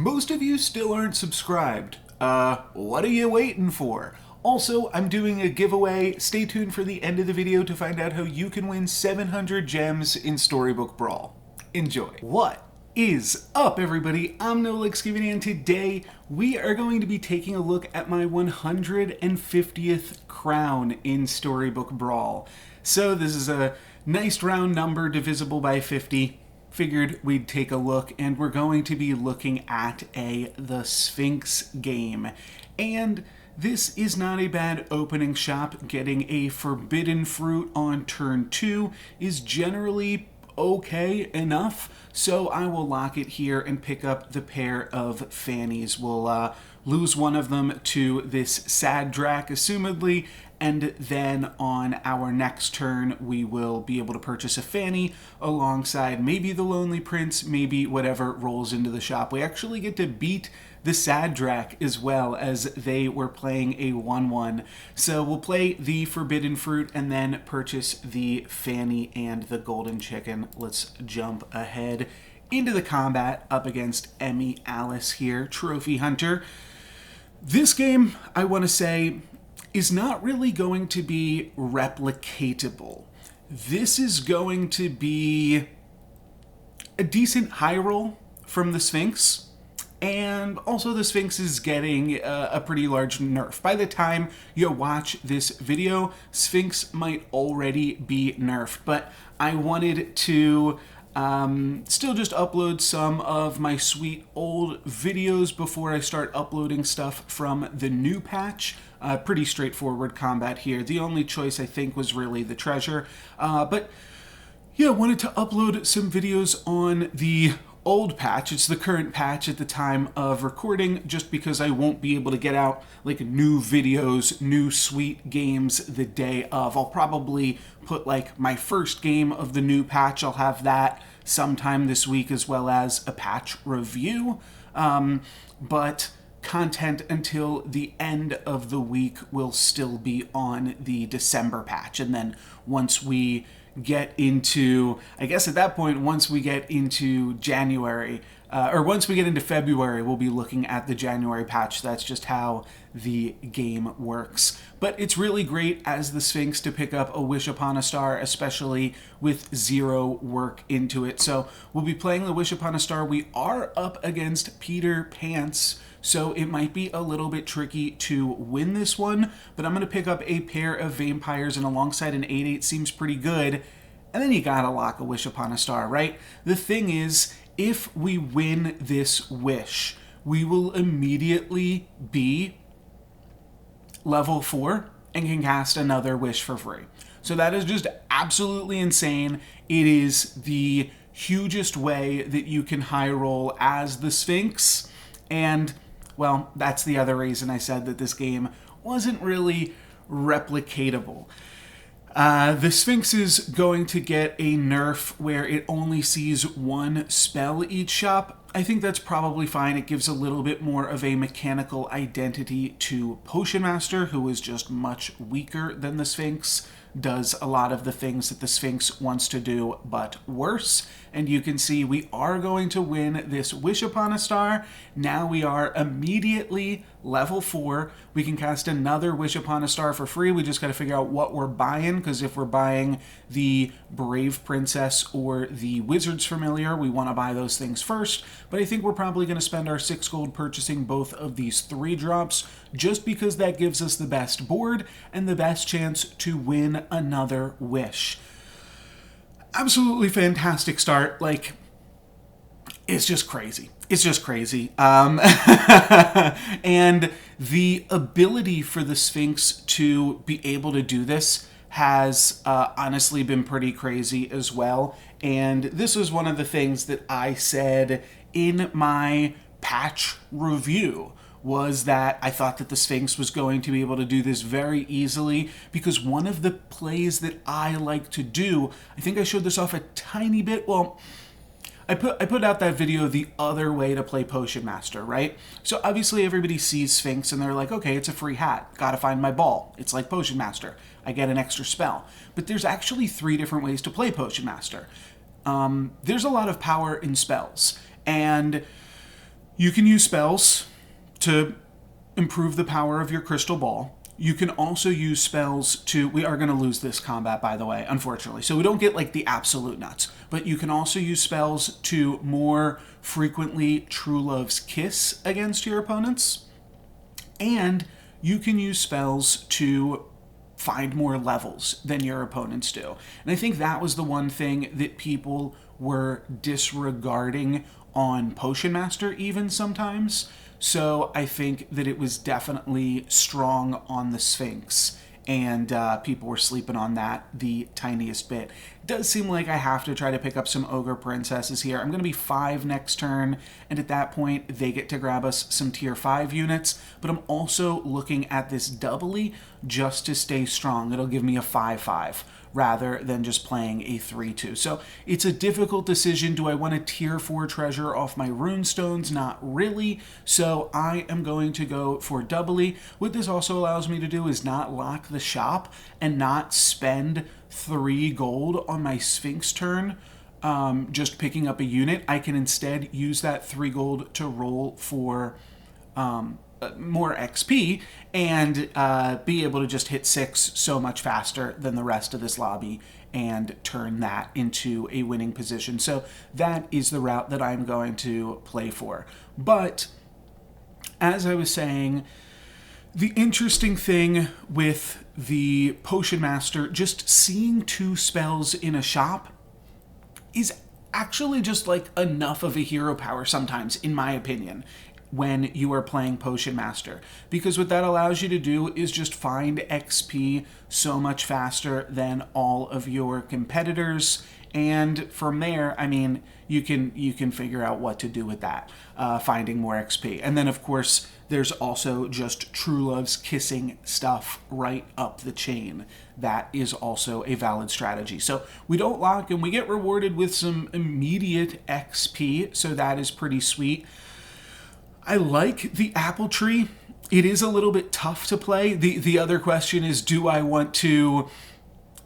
Most of you still aren't subscribed. What are you waiting for? Also, I'm doing a giveaway. Stay tuned for the end of the video to find out how you can win 700 gems in Storybook Brawl. Enjoy. What is up, everybody? I'm NoLucksGiven, and today we are going to be taking a look at my 150th crown in Storybook Brawl. So this is a nice round number divisible by 50. Figured we'd take a look, and we're going to be looking at the Sphinx game. And this is not a bad opening shop. Getting a forbidden fruit on turn 2 is generally okay enough, so I will lock it here and pick up the pair of fannies. We'll lose one of them to this sad drac, assumedly, and then on our next turn we will be able to purchase a fanny alongside maybe the Lonely Prince, maybe whatever rolls into the shop. We actually get to beat the sad drac as well, as they were playing a 1-1. So we'll play the forbidden fruit and then purchase the fanny and the golden chicken. Let's jump ahead into the combat up against Emmy Alice here, Trophy Hunter. This game, I want to say, is not really going to be replicatable. This is going to be a decent high roll from the Sphinx, and also the Sphinx is getting a pretty large nerf. By the time you watch this video, Sphinx might already be nerfed, but I wanted to still just upload some of my sweet old videos before I start uploading stuff from the new patch. Pretty straightforward combat here. The only choice I think was really the treasure. But yeah, I wanted to upload some videos on the old patch. It's the current patch at the time of recording, just because I won't be able to get out like new videos, new sweet games the day of. I'll probably put like my first game of the new patch. I'll have that sometime this week, as well as a patch review. But content until the end of the week will still be on the December patch. And then once we get into, I guess at that point, once we get into January, or once we get into February, we'll be looking at the January patch. That's just how the game works. But it's really great as the Sphinx to pick up a Wish Upon a Star, especially with 0 work into it. So we'll be playing the Wish Upon a Star. We are up against Peter Pants, so it might be a little bit tricky to win this one, but I'm going to pick up a pair of vampires, and alongside an 8/8 seems pretty good. And then you gotta lock a Wish Upon a Star, right? The thing is, if we win this wish, we will immediately be level 4 and can cast another wish for free. So that is just absolutely insane. It is the hugest way that you can high roll as the Sphinx, and well, that's the other reason I said that this game wasn't really replicatable. The Sphinx is going to get a nerf where it only sees 1 spell each shop. I think that's probably fine. It gives a little bit more of a mechanical identity to Potion Master, who is just much weaker than the Sphinx, does a lot of the things that the Sphinx wants to do, but worse. And you can see we are going to win this Wish Upon a Star. Now we are immediately level 4. We can cast another Wish Upon a Star for free. We just got to figure out what we're buying, because if we're buying the Brave Princess or the Wizard's Familiar, we want to buy those things first. But I think we're probably going to spend our 6 gold purchasing both of these 3 drops, just because that gives us the best board and the best chance to win another wish. Absolutely fantastic start. Like, it's just crazy. It's just crazy. And the ability for the Sphinx to be able to do this has honestly been pretty crazy as well. And this was one of the things that I said in my patch review, was that I thought that the Sphinx was going to be able to do this very easily, because one of the plays that I like to do, I think I showed this off a tiny bit, well, I put out that video, the other way to play Potion Master, right? So obviously everybody sees Sphinx and they're like, okay, it's a free hat, gotta find my ball, it's like Potion Master, I get an extra spell. But there's actually 3 different ways to play Potion Master. There's a lot of power in spells, and You can use spells to improve the power of your crystal ball. You can also use spells to... We are going to lose this combat, by the way, unfortunately. So we don't get, like, the absolute nuts. But you can also use spells to more frequently True Love's Kiss against your opponents. And you can use spells to find more levels than your opponents do. And I think that was the one thing that people were disregarding on Potion Master even sometimes. So I think that it was definitely strong on the Sphinx, and people were sleeping on that the tiniest bit. It does seem like I have to try to pick up some Ogre Princesses here. I'm going to be 5 next turn, and at that point, they get to grab us some tier 5 units, but I'm also looking at this doubly just to stay strong. It'll give me a 5/5 rather than just playing a 3/2. So it's a difficult decision. Do I want a tier 4 treasure off my runestones? Not really. So I am going to go for doubly. What this also allows me to do is not lock the shop and not spend 3 gold on my Sphinx turn just picking up a unit. I can instead use that 3 gold to roll for more XP and be able to just hit 6 so much faster than the rest of this lobby and turn that into a winning position. So that is the route that I'm going to play for. But as I was saying, the interesting thing with the Potion Master, just seeing 2 spells in a shop is actually just like enough of a hero power sometimes, in my opinion, when you are playing Potion Master. Because what that allows you to do is just find XP so much faster than all of your competitors. And from there, I mean, you can figure out what to do with that, finding more XP. And then, of course, there's also just True Love's kissing stuff right up the chain. That is also a valid strategy. So we don't lock, and we get rewarded with some immediate XP, so that is pretty sweet. I like the apple tree. It is a little bit tough to play. The other question is, do I want to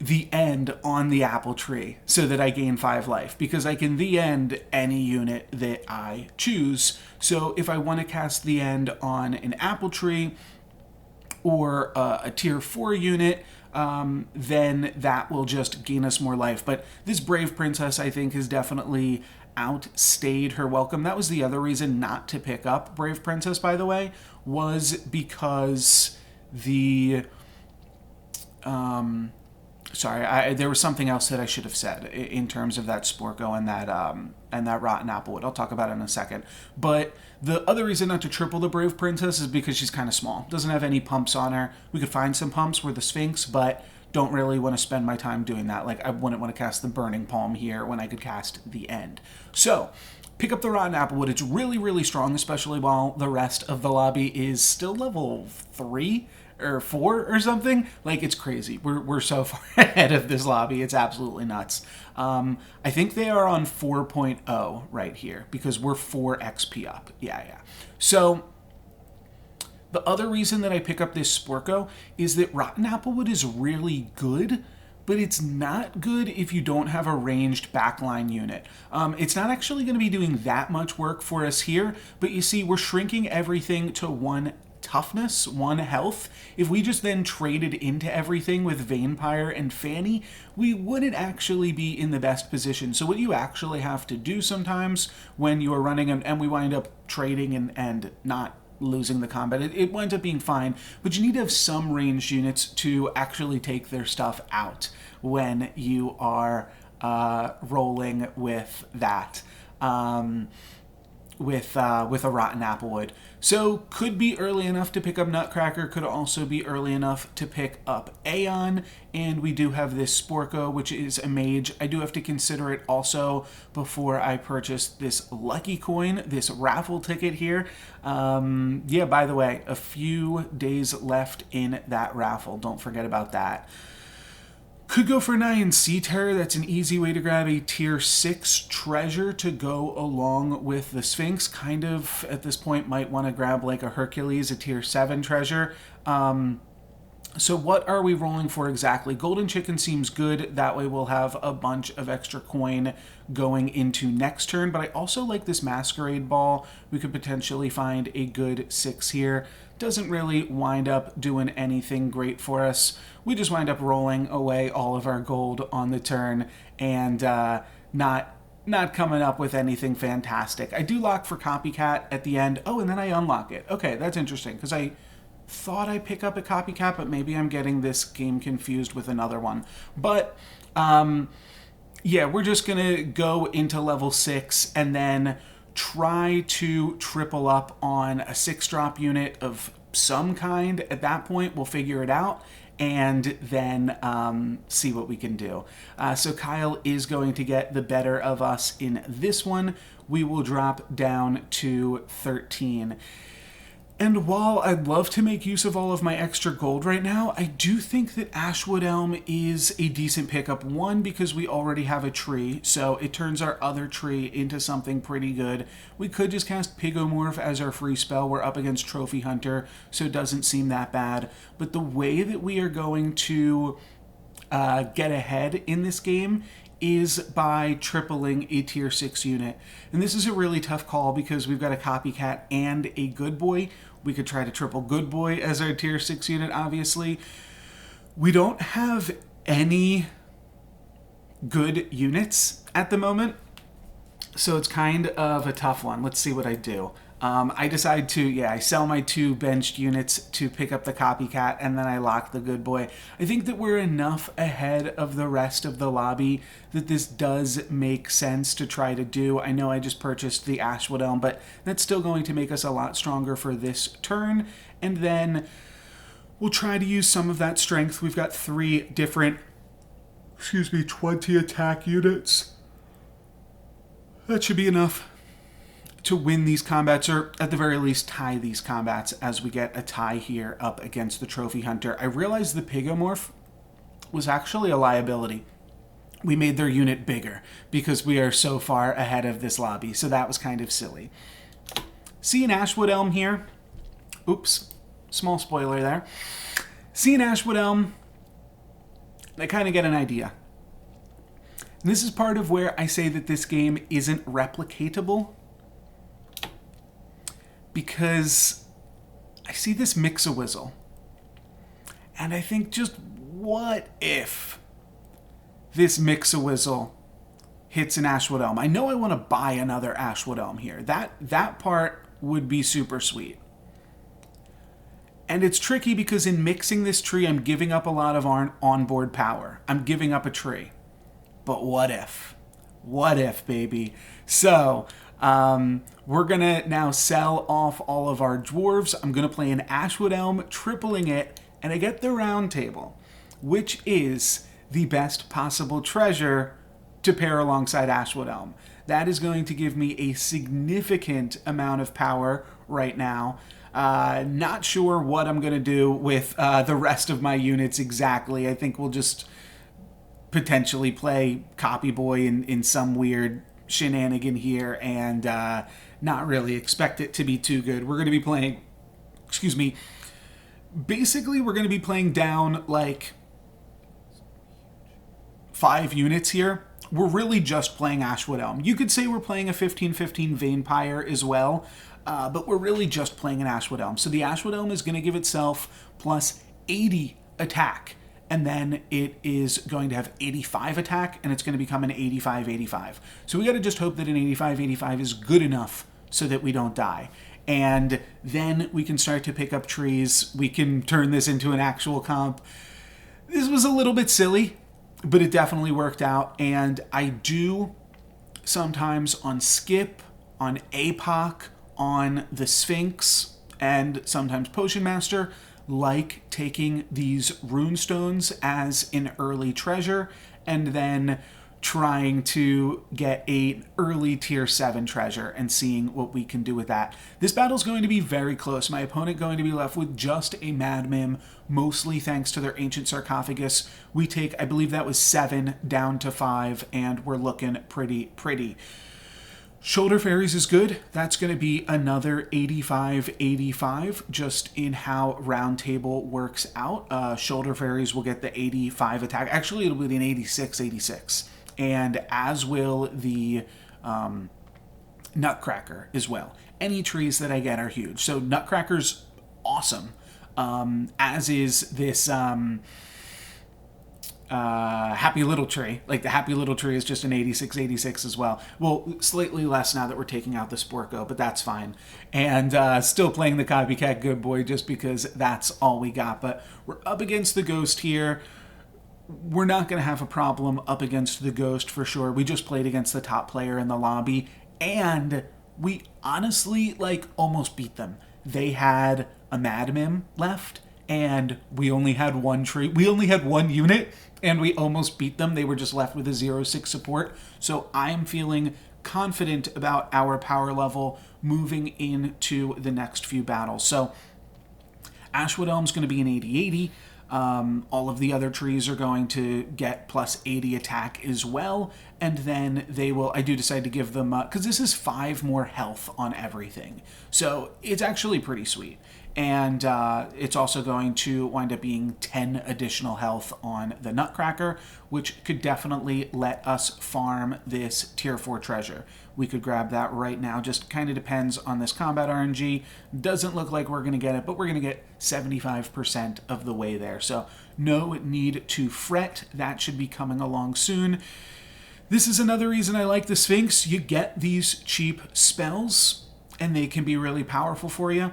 the end on the apple tree so that I gain 5 life? Because I can the end any unit that I choose. So if I want to cast the end on an apple tree or a tier 4 unit, then that will just gain us more life. But this Brave Princess, I think, has definitely outstayed her welcome. That was the other reason not to pick up Brave Princess, by the way, was because the... there was something else that I should have said in terms of that Sporko and that Rotten Applewood. I'll talk about it in a second. But the other reason not to triple the Brave Princess is because she's kind of small. Doesn't have any pumps on her. We could find some pumps with the Sphinx, but don't really want to spend my time doing that. Like, I wouldn't want to cast the Burning Palm here when I could cast the End. So, pick up the Rotten Applewood. It's really, really strong, especially while the rest of the lobby is still level 3 or 4 or something. Like, it's crazy. We're so far ahead of this lobby. It's absolutely nuts. I think they are on 4.0 right here because we're 4 XP up. Yeah. So the other reason that I pick up this Sporko is that Rotten Applewood is really good, but it's not good if you don't have a ranged backline unit. It's not actually going to be doing that much work for us here, but you see, we're shrinking everything to 1 toughness, 1 health. If we just then traded into everything with Vampire and Fanny, we wouldn't actually be in the best position. So what you actually have to do sometimes when you are running, and we wind up trading and not losing the combat, it winds up being fine, but you need to have some ranged units to actually take their stuff out when you are rolling with that. With a Rotten Applewood. So could be early enough to pick up Nutcracker, could also be early enough to pick up Aeon, and we do have this Sporko, which is a mage. I do have to consider it also before I purchase this Lucky Coin, this raffle ticket here. Yeah, by the way, a few days left in that raffle. Don't forget about that. Could go for an INC Terror. That's an easy way to grab a tier 6 treasure to go along with the Sphinx. Kind of, at this point, might want to grab like a Hercules, a tier 7 treasure. So what are we rolling for exactly? Golden Chicken seems good. That way we'll have a bunch of extra coin going into next turn. But I also like this Masquerade Ball. We could potentially find a good 6 here. Doesn't really wind up doing anything great for us. We just wind up rolling away all of our gold on the turn and not coming up with anything fantastic. I do lock for Copycat at the end. Oh, and then I unlock it. Okay, that's interesting because I thought I pick up a Copycat, but maybe I'm getting this game confused with another one. But yeah, we're just gonna go into level 6 and then try to triple up on a 6-drop unit of some kind. At that point, we'll figure it out and then see what we can do. So Kyle is going to get the better of us in this one. We will drop down to 13. And while I'd love to make use of all of my extra gold right now, I do think that Ashwood Elm is a decent pickup. One, because we already have a tree, so it turns our other tree into something pretty good. We could just cast Pigomorph as our free spell. We're up against Trophy Hunter, so it doesn't seem that bad. But the way that we are going to get ahead in this game is by tripling a tier 6 unit. And this is a really tough call because we've got a Copycat and a Good Boy. We could try to triple Good Boy as our tier 6 unit, obviously. We don't have any good units at the moment, so it's kind of a tough one. Let's see what I do. I decide to, I sell my 2 benched units to pick up the Copycat, and then I lock the Good Boy. I think that we're enough ahead of the rest of the lobby that this does make sense to try to do. I know I just purchased the Ashwood Elm, but that's still going to make us a lot stronger for this turn, and then we'll try to use some of that strength. We've got 3 different, 20 attack units. That should be enough to win these combats, or at the very least tie these combats as we get a tie here up against the Trophy Hunter. I realized the Pigomorph was actually a liability. We made their unit bigger because we are so far ahead of this lobby, so that was kind of silly. See an Ashwood Elm here. Oops, small spoiler there. See an Ashwood Elm, I kind of get an idea. And this is part of where I say that this game isn't replicatable, because I see this Mix-a-Whizzle, and I think, just what if this Mix-a-Whizzle hits an Ashwood Elm? I know I want to buy another Ashwood Elm here. That part would be super sweet. And it's tricky because in mixing this tree, I'm giving up a lot of onboard power. I'm giving up a tree. But what if? What if, baby? So, we're going to now sell off all of our dwarves. I'm going to play an Ashwood Elm, tripling it, and I get the round table, which is the best possible treasure to pair alongside Ashwood Elm. That is going to give me a significant amount of power right now. Not sure what I'm going to do with the rest of my units exactly. I think we'll just potentially play Copy Boy in some weird shenanigan here and not really expect it to be too good. We're going to be playing, basically we're going to be playing down like 5 units here. We're really just playing Ashwood Elm. You could say we're playing a 15-15 Vampire as well, but we're really just playing an Ashwood Elm. So the Ashwood Elm is going to give itself plus 80 attack, and then it is going to have 85 attack, and it's going to become an 85-85. So we got to just hope that an 85-85 is good enough so that we don't die. And then we can start to pick up trees. We can turn this into an actual comp. This was a little bit silly, but it definitely worked out. And I do sometimes on Skip, on APOC, on the Sphinx, and sometimes Potion Master, like taking these runestones as an early treasure and then trying to get an early tier 7 treasure and seeing what we can do with that. This battle's going to be very close. My opponent going to be left with just a Mad Mim, mostly thanks to their Ancient Sarcophagus. We take, I believe that was 7 down to 5, and we're looking pretty. Shoulder Fairies is good. That's going to be another 85-85 just in how Round Table works out. Shoulder Fairies will get the 85 attack. Actually, it'll be an 86-86. And as will the Nutcracker as well. Any trees that I get are huge. So Nutcracker's awesome. As is this... Happy Little Tree. Like, the Happy Little Tree is just an 86-86 as well. Well, slightly less now that we're taking out the Sporko, but that's fine. And still playing the Copycat Good Boy just because that's all we got. But we're up against the Ghost here. We're not going to have a problem up against the Ghost for sure. We just played against the top player in the lobby, and we honestly, like, almost beat them. They had a Madmim left, and we only had one tree. We only had one unit, and we almost beat them. They were just left with a 0-6 support. So I'm feeling confident about our power level moving into the next few battles. So Ashwood Elm's going to be an 80-80. All of the other trees are going to get plus 80 attack as well. And then they will, I do decide to give them, because this is 5 more health on everything. So it's actually pretty sweet. And it's also going to wind up being 10 additional health on the Nutcracker, which could definitely let us farm this tier 4 treasure. We could grab that right now. Just kind of depends on this combat RNG. Doesn't look like we're going to get it, but we're going to get 75% of the way there. So no need to fret. That should be coming along soon. This is another reason I like the Sphinx. You get these cheap spells, and they can be really powerful for you.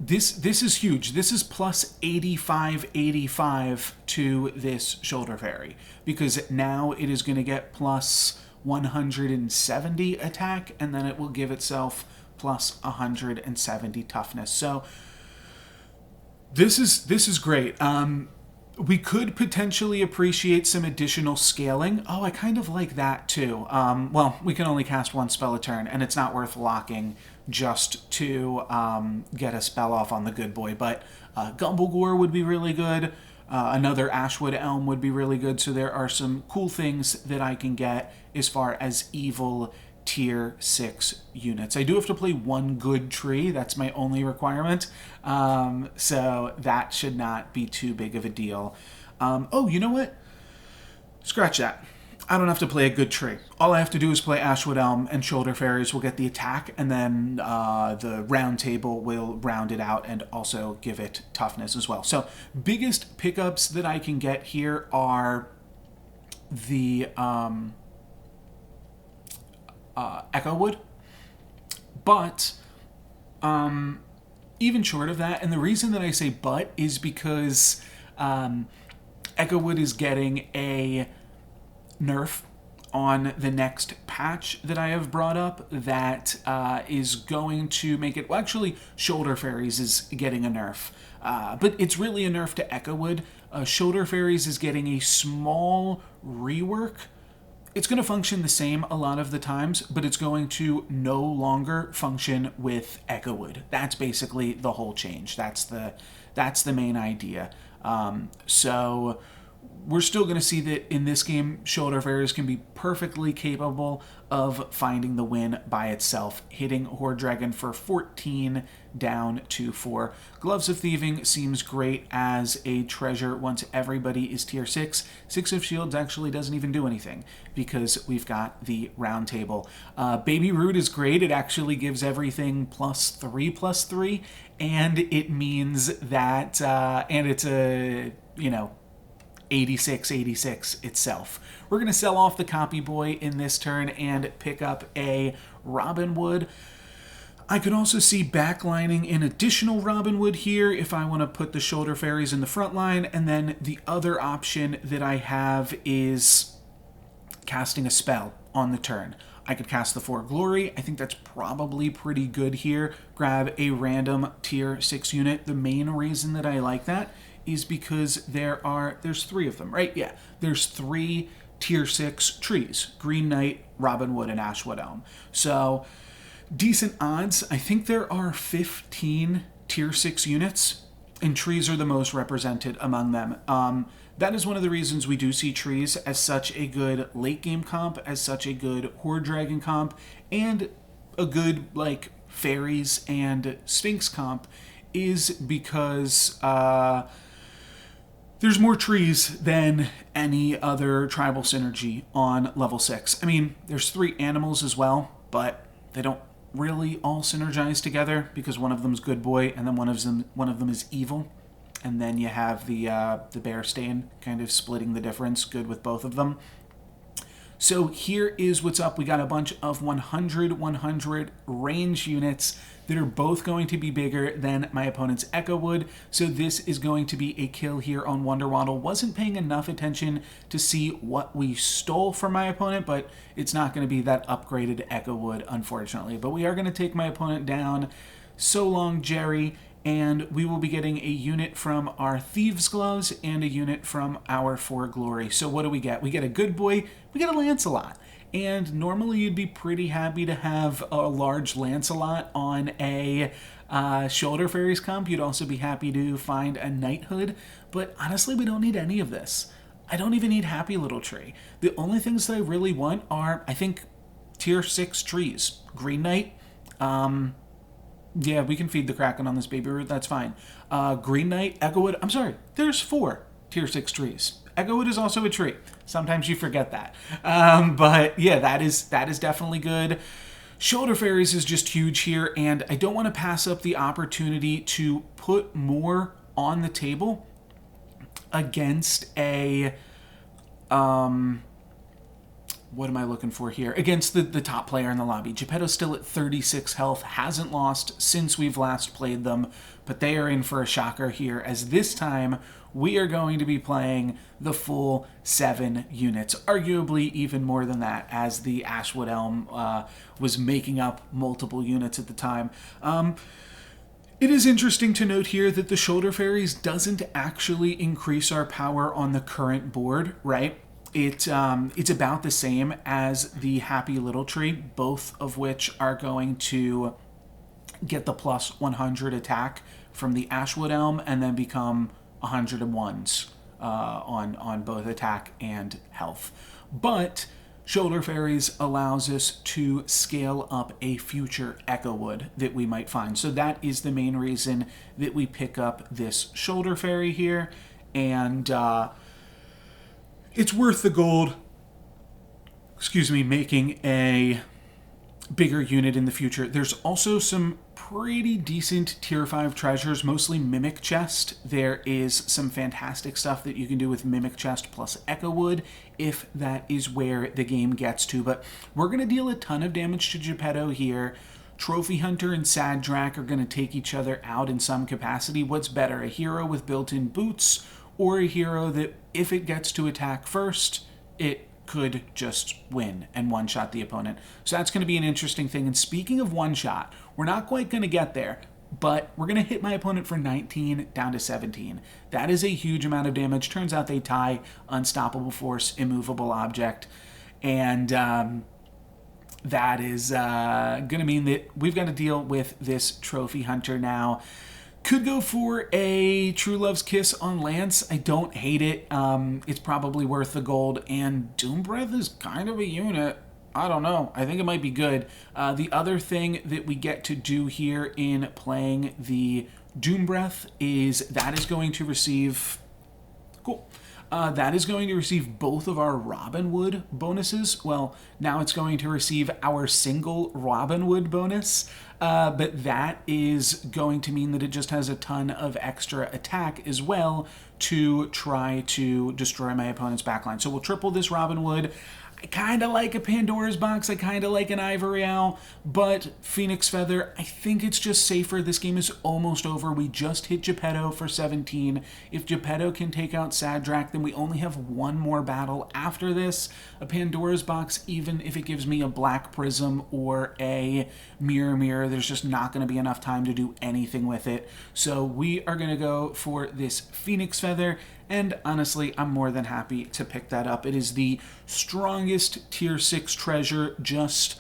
This is huge. This is plus 85-85 to this Shoulder Fairy, because now it is going to get plus 170 attack, and then it will give itself plus 170 toughness. So this is great. We could potentially appreciate some additional scaling. Oh, I kind of like that too. Well, we can only cast one spell a turn, and it's not worth locking just to get a spell off on the good boy. But Gumblegore would be really good. Another Ashwood Elm would be really good. So there are some cool things that I can get as far as evil tier 6 units. I do have to play one good tree. That's my only requirement. So that should not be too big of a deal. Oh, you know what? Scratch that. I don't have to play a good tree. All I have to do is play Ashwood Elm, and Shoulder Fairies will get the attack, and then the Round Table will round it out and also give it toughness as well. So biggest pickups that I can get here are the Echo Wood, but even short of that, and the reason that I say but is because Echo Wood is getting a nerf on the next patch that I have brought up that is going to make it... Well, actually, Shoulder Fairies is getting a nerf, but it's really a nerf to Echo Wood. Shoulder Fairies is getting a small rework. It's going to function the same a lot of the times, but it's going to no longer function with Echo Wood. That's basically the whole change. That's the main idea. So we're still going to see that in this game, Shoulder Fairies can be perfectly capable of finding the win by itself, hitting Horde Dragon for 14 down to 4. Gloves of Thieving seems great as a treasure once everybody is tier 6. 6 of Shields actually doesn't even do anything because we've got the Round Table. Baby Root is great. It actually gives everything +3/+3, and it means that, and it's a, 86-86 itself. We're going to sell off the Copy Boy in this turn and pick up a Robin Wood. I could also see backlining an additional Robin Wood here if I want to put the Shoulder Fairies in the front line, and then the other option that I have is casting a spell on the turn. I could cast the For Glory. I think that's probably pretty good here. Grab a random tier 6 unit. The main reason that I like that is because there's 3 of them, right? Yeah, there's 3 tier 6 trees: Green Knight, Robin Wood, and Ashwood Elm. So decent odds. I think there are 15 tier 6 units, and trees are the most represented among them. That is one of the reasons we do see trees as such a good late game comp, as such a good Horde Dragon comp, and a good, like, fairies and Sphinx comp is because there's more trees than any other tribal synergy on level 6. I mean, there's 3 animals as well, but they don't really all synergize together because one of them's good boy and then one of them is evil. And then you have the bear stain kind of splitting the difference, good with both of them. So here is what's up. We got a bunch of 100 range units that are both going to be bigger than my opponent's Echo Wood. So this is going to be a kill here on Wonder Waddle. Wasn't paying enough attention to see what we stole from my opponent, but it's not going to be that upgraded Echo Wood, unfortunately. But we are going to take my opponent down. So long, Jerry. And we will be getting a unit from our Thieves' Gloves and a unit from our For Glory. So what do we get? We get a good boy, we get a Lancelot. And normally you'd be pretty happy to have a large Lancelot on a Shoulder Fairies comp. You'd also be happy to find a Knighthood. But honestly, we don't need any of this. I don't even need Happy Little Tree. The only things that I really want are, I think, tier 6 trees. Green Knight, yeah, we can feed the Kraken on this baby root. That's fine. Green Knight, Echowood. I'm sorry. There's 4 tier 6 trees. Echowood is also a tree. Sometimes you forget that. But yeah, that is definitely good. Shoulder Fairies is just huge here, and I don't want to pass up the opportunity to put more on the table against a what am I looking for here? Against the top player in the lobby. Geppetto's still at 36 health, hasn't lost since we've last played them, but they are in for a shocker here, as this time we are going to be playing the full 7 units, arguably even more than that, as the Ashwood Elm was making up multiple units at the time. It is interesting to note here that the Shoulder Fairies doesn't actually increase our power on the current board, right? It's about the same as the Happy Little Tree, both of which are going to get the plus 100 attack from the Ashwood Elm and then become 101s on both attack and health. But Shoulder Fairies allows us to scale up a future Echo Wood that we might find. So that is the main reason that we pick up this Shoulder Fairy here, and it's worth the gold, making a bigger unit in the future. There's also some pretty decent tier 5 treasures, mostly Mimic Chest. There is some fantastic stuff that you can do with Mimic Chest plus Echo Wood, if that is where the game gets to. But we're going to deal a ton of damage to Geppetto here. Trophy Hunter and Sad Drac are going to take each other out in some capacity. What's better, a hero with built-in boots, or a hero that, if it gets to attack first, it could just win and one-shot the opponent? So that's going to be an interesting thing. And speaking of one-shot, we're not quite going to get there, but we're going to hit my opponent for 19 down to 17. That is a huge amount of damage. Turns out they tie Unstoppable Force, Immovable Object, and that is going to mean that we've got to deal with this Trophy Hunter now. Could go for a True Love's Kiss on Lance. I don't hate it. It's probably worth the gold. And Doom Breath is kind of a unit. I don't know. I think it might be good. The other thing that we get to do here in playing the Doom Breath is that is going to receive... Cool. That is going to receive both of our Robin Wood bonuses. Well, now it's going to receive our single Robin Wood bonus, but that is going to mean that it just has a ton of extra attack as well to try to destroy my opponent's backline. So we'll triple this Robin Wood. I kind of like a Pandora's Box, I kind of like an Ivory Owl, but Phoenix Feather, I think it's just safer. This game is almost over. We just hit Geppetto for 17. If Geppetto can take out Sad Drac, then we only have one more battle after this. A Pandora's Box, even if it gives me a Black Prism or a Mirror, there's just not going to be enough time to do anything with it. So we are going to go for this Phoenix Feather, and honestly, I'm more than happy to pick that up. It is the strongest tier 6 treasure, just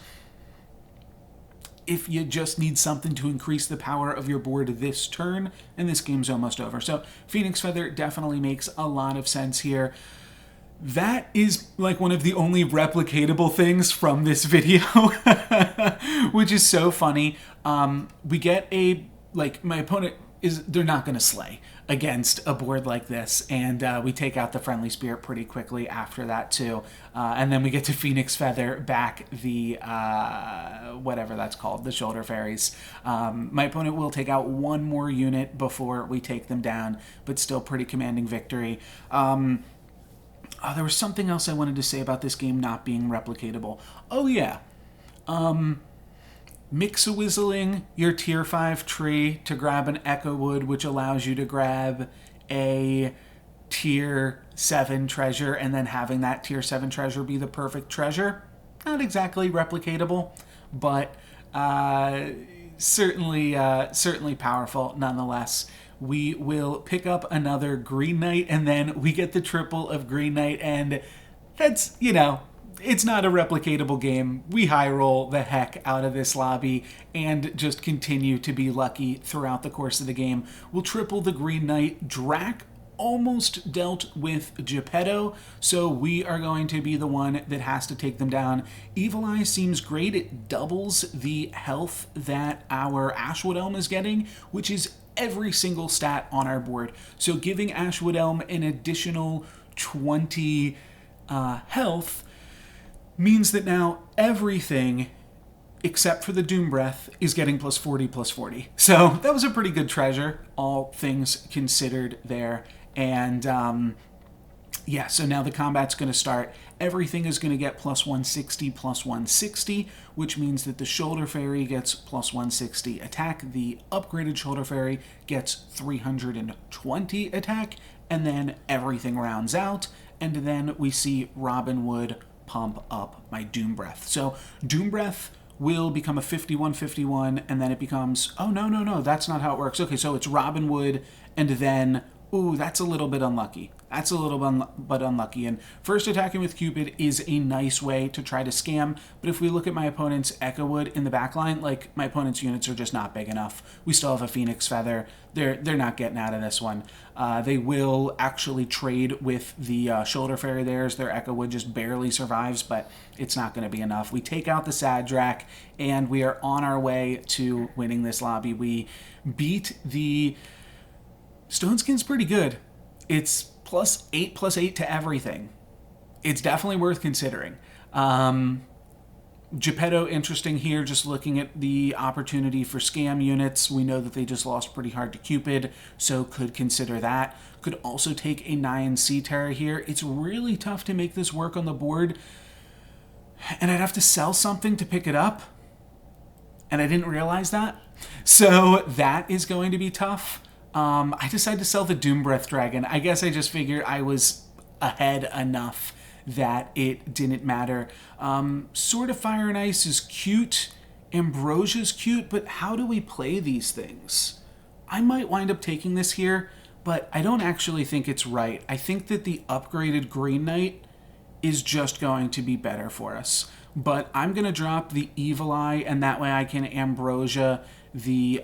if you just need something to increase the power of your board this turn, and this game's almost over. So Phoenix Feather definitely makes a lot of sense here. That is like one of the only replicatable things from this video, which is so funny. We get my opponent they're not going to slay against a board like this, and we take out the friendly spirit pretty quickly after that too. And then we get to Phoenix Feather back the, whatever that's called, the shoulder fairies. My opponent will take out one more unit before we take them down, but still pretty commanding victory. There was something else I wanted to say about this game not being replicatable. Oh yeah. Mix-a-whizzling your tier 5 tree to grab an Echo Wood, which allows you to grab a tier 7 treasure, and then having that tier 7 treasure be the perfect treasure. Not exactly replicatable, but certainly powerful nonetheless. We will pick up another Green Knight, and then we get the triple of Green Knight, and that's, it's not a replicatable game. We high roll the heck out of this lobby and just continue to be lucky throughout the course of the game. We'll triple the Green Knight. Drac almost dealt with Geppetto, so we are going to be the one that has to take them down. Evil Eye seems great. It doubles the health that our Ashwood Elm is getting, which is every single stat on our board. So giving Ashwood Elm an additional 20 health means that now everything except for the Doom Breath is getting +40/+40. So that was a pretty good treasure, all things considered there. And yeah, so now the combat's going to start. Everything is going to get +160/+160, which means that the Shoulder Fairy gets +160 attack. The upgraded Shoulder Fairy gets 320 attack, and then everything rounds out. And then we see Robin Wood pump up my Doom Breath. So Doom Breath will become a 51/51, and then it becomes, oh, no, that's not how it works. Okay, so it's Robin Wood, and then, ooh, that's a little bit unlucky. That's a little bit unlucky. And first attacking with Cupid is a nice way to try to scam, but if we look at my opponent's Echo Wood in the back line, like, my opponent's units are just not big enough. We still have a Phoenix Feather. They're not getting out of this one. They will actually trade with the Shoulder Fairy theirs. Their Echo Wood just barely survives, but it's not going to be enough. We take out the Sad Drac, and we are on our way to winning this lobby. We beat the Stone Skin's pretty good. It's +8/+8 to everything. It's definitely worth considering. Geppetto, interesting here, just looking at the opportunity for scam units. We know that they just lost pretty hard to Cupid, so could consider that. Could also take a Nyan Sea Terror here. It's really tough to make this work on the board, and I'd have to sell something to pick it up, and I didn't realize that. So that is going to be tough. I decided to sell the Doom Breath Dragon. I guess I just figured I was ahead enough that it didn't matter. Sword of Fire and Ice is cute. Ambrosia's cute, but how do we play these things? I might wind up taking this here, but I don't actually think it's right. I think that the upgraded Green Knight is just going to be better for us. But I'm going to drop the Evil Eye, and that way I can Ambrosia the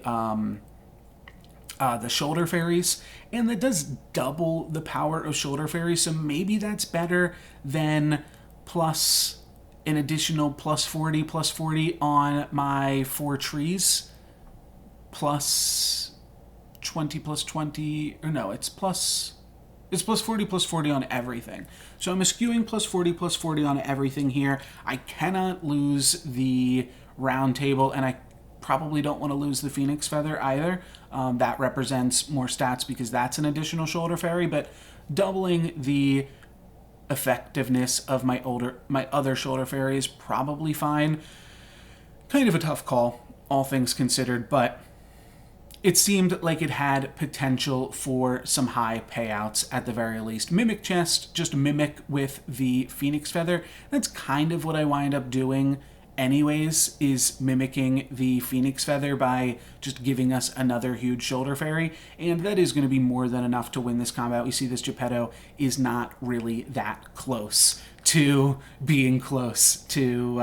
Shoulder Fairies, and that does double the power of Shoulder Fairies, so maybe that's better than plus an additional +40/+40 on my 4 trees, +20/+20, or no, it's +40/+40 on everything. So I'm eschewing +40/+40 on everything here. I cannot lose the round table, and I probably don't want to lose the Phoenix Feather either. That represents more stats because that's an additional Shoulder Fairy, but doubling the effectiveness of my other Shoulder Fairy is probably fine. Kind of a tough call, all things considered, but it seemed like it had potential for some high payouts at the very least. Mimic Chest, just mimic with the Phoenix Feather. That's kind of what I wind up doing anyways, is mimicking the Phoenix Feather by just giving us another huge Shoulder Fairy, and that is going to be more than enough to win this combat. We see this Geppetto is not really that close to being close to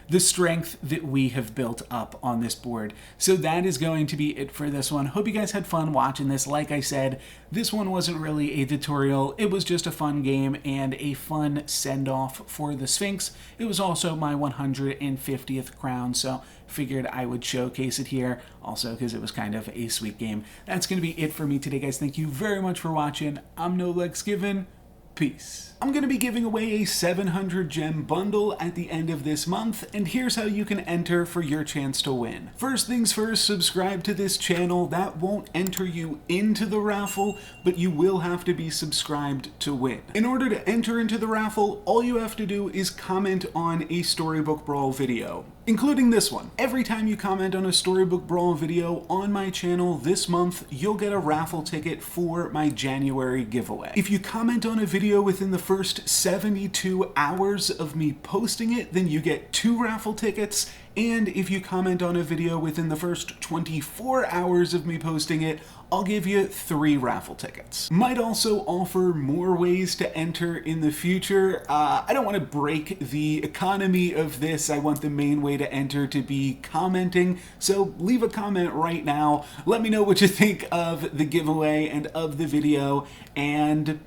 the strength that we have built up on this board. So that is going to be it for this one. Hope you guys had fun watching this. Like I said, this one wasn't really a tutorial. It was just a fun game and a fun send-off for the Sphinx. It was also my 150th crown, so figured I would showcase it here, also because it was kind of a sweet game. That's going to be it for me today, guys. Thank you very much for watching. I'm NoLucksGiven. Peace. I'm going to be giving away a 700 gem bundle at the end of this month, and here's how you can enter for your chance to win. First things first, subscribe to this channel. That won't enter you into the raffle, but you will have to be subscribed to win. In order to enter into the raffle, all you have to do is comment on a Storybook Brawl video, including this one. Every time you comment on a Storybook Brawl video on my channel this month, you'll get a raffle ticket for my January giveaway. If you comment on a video within the first 72 hours of me posting it, then you get 2 raffle tickets. And if you comment on a video within the first 24 hours of me posting it, I'll give you 3 raffle tickets. Might also offer more ways to enter in the future. I don't want to break the economy of this. I want the main way to enter to be commenting. So leave a comment right now. Let me know what you think of the giveaway and of the video. And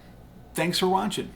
thanks for watching.